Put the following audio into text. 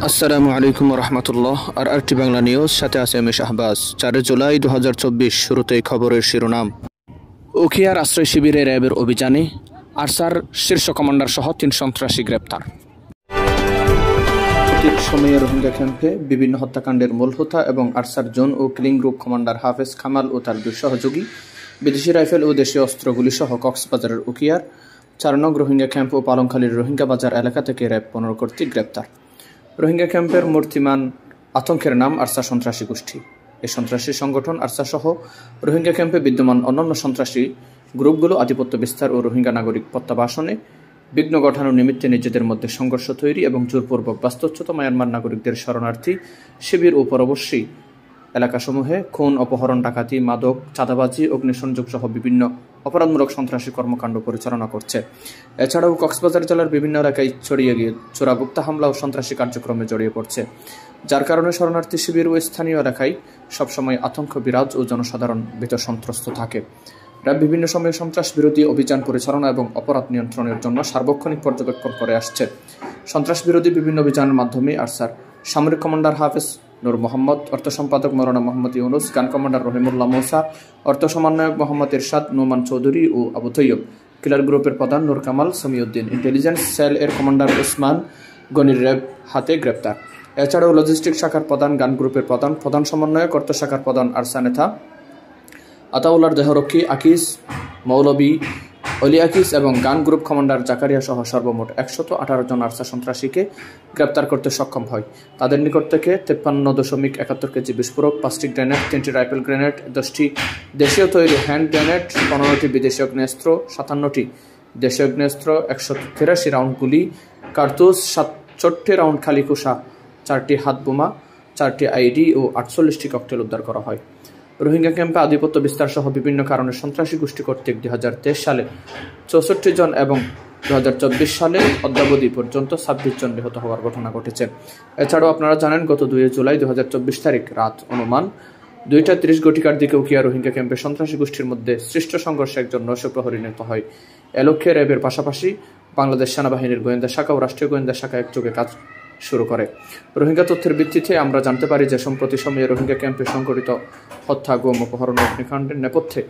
আসসালামু আলাইকুম রহমতুল্লাহ। আর বাংলা নিউজ, সাথে আছে আমি শাহবাজ। 4 জুলাই 2024। শুরুতেই খবরের শিরোনাম। উখিয়ার আশ্রয় শিবিরে র্যাবের অভিযানে আরসার শীর্ষ কমান্ডার সহ 3 সন্ত্রাসী গ্রেপ্তার। সময়ে রোহিঙ্গা ক্যাম্পে বিভিন্ন হত্যাকাণ্ডের মূল হোতা এবং আরসার জোন ও কিলিং গ্রুপ কমান্ডার হাফেজ কামাল ও তার 2 সহযোগী বিদেশি রাইফেল ও দেশীয় অস্ত্রগুলি সহ কক্সবাজারের উখিয়ার 4 নং রোহিঙ্গা ক্যাম্প ও পালংখালীর রোহিঙ্গা বাজার এলাকা থেকে র্যাব 15 কর্তৃক গ্রেপ্তার। রোহিঙ্গা ক্যাম্পের মূর্তিমান আতঙ্কের নাম আরসা সন্ত্রাসী গোষ্ঠী। এই সন্ত্রাসী সংগঠন আরসা সহ রোহিঙ্গা ক্যাম্পে বিদ্যমান অন্যান্য সন্ত্রাসী গ্রুপগুলো আধিপত্য বিস্তার ও রোহিঙ্গা নাগরিক প্রত্যাবাসনে বিঘ্ন ঘটানোর নিমিত্তে নিজেদের মধ্যে সংঘর্ষ তৈরি এবং জোরপূর্বক বাস্তুচ্যুত মায়ানমার নাগরিকদের শরণার্থী শিবির ও পরবর্তী এলাকাসমূহে খুন, অপহরণ, ডাকাতি, মাদক, চাঁদাবাজি, অগ্নিসংযোগ সহ বিভিন্ন অপরাধমূলক সন্ত্রাসী কর্মকাণ্ড পরিচালনা করছে। এছাড়াও কক্সবাজার জেলার বিভিন্ন এলাকায় ছড়িয়ে গিয়ে চোরাগুপ্তা হামলা ও সন্ত্রাসী কার্যক্রমে জড়িয়ে পড়ছে, যার কারণে শরণার্থী শিবির ও স্থানীয় এলাকায় সবসময় আতঙ্ক বিরাজ ও জনসাধারণ ভীত সন্ত্রস্ত থাকে। র্যাব বিভিন্ন সময়ে সন্ত্রাস বিরোধী অভিযান পরিচালনা এবং অপরাধ নিয়ন্ত্রণের জন্য সার্বক্ষণিক পর্যবেক্ষণ করে আসছে। সন্ত্রাস বিরোধী বিভিন্ন অভিযানের মাধ্যমে আরসার সামরিক কমান্ডার হাফেজ নূর মোহাম্মদ, অর্থ সম্পাদক মৌলানা মোহাম্মদ ইউনুস, গান কমান্ডার রহিমুল্লাহ মৌসা, অর্থ সমন্বয়ক মোহাম্মদ ইরশাদ, নোমান চৌধুরী ও আবু তৈয়ব, কিলার গ্রুপের প্রধান নূর কামাল সামিউদ্দিন, ইন্টেলিজেন্স সেল এর কমান্ডার ওসমান গনির র্যাব হাতে গ্রেপ্তার। এছাড়াও লজিস্টিক শাখার প্রধান, গান গ্রুপের প্রধান সমন্বয়ক, অর্থ শাখার প্রধান আরসা নেতা আতাউল্লার দেহরক্ষী আকিস, মৌলবী অলি আকিস এবং গান গ্রুপ কমান্ডার জাকারিয়া সহ সর্বমোট 118 জন আরসা সন্ত্রাসীকে গ্রেপ্তার করতে সক্ষম হয়। তাদের নিকট থেকে 53.71 কেজি বিস্ফোরক, 5টি গ্রেনেড, 3টি রাইফেল গ্রেনেড, 10টি দেশীয় তৈরি হ্যান্ড গ্রেনেড, 15টি বিদেশি আগ্নেয়াস্ত্র, 57টি দেশীয় আগ্নেয়াস্ত্র, 183 রাউন্ড গুলি, কার্তুজ, 67 রাউন্ড খালি খোসা, 4টি হাত বোমা, 4টি আইডি ও 48টি ককটেল উদ্ধার করা হয়। রোহিঙ্গা ক্যাম্পে আধিপত্য বিস্তার সহ বিভিন্ন কারণে সন্ত্রাসী গোষ্ঠী কর্তৃক 2023 সালে 64 জন এবং 2024 সালে অদ্যাবধি পর্যন্ত 26 জন নিহত হওয়ার ঘটনা ঘটেছে। এছাড়াও আপনারা জানেন, গত 2 জুলাই 2024 তারিখ রাত অনুমান 2:30 ঘটিকার দিকে উখিয়া রোহিঙ্গা ক্যাম্পে সন্ত্রাসী গোষ্ঠীর মধ্যে সৃষ্ট সংঘর্ষে একজন নৈশ প্রহরী নিহত হয়। এ লক্ষ্যে র্যাবের পাশাপাশি বাংলাদেশ সেনাবাহিনীর গোয়েন্দা শাখা ও রাষ্ট্রীয় গোয়েন্দা শাখা একযোগে কাজ শুরু করে। রোহিঙ্গা তথ্যের ভিত্তিতে আমরা জানতে পারি যে সম্প্রতি সময়ে রোহিঙ্গা ক্যাম্পে সংঘটিত হত্যা, গুম, অপহরণ, অগ্নিকাণ্ডের নেপথ্যে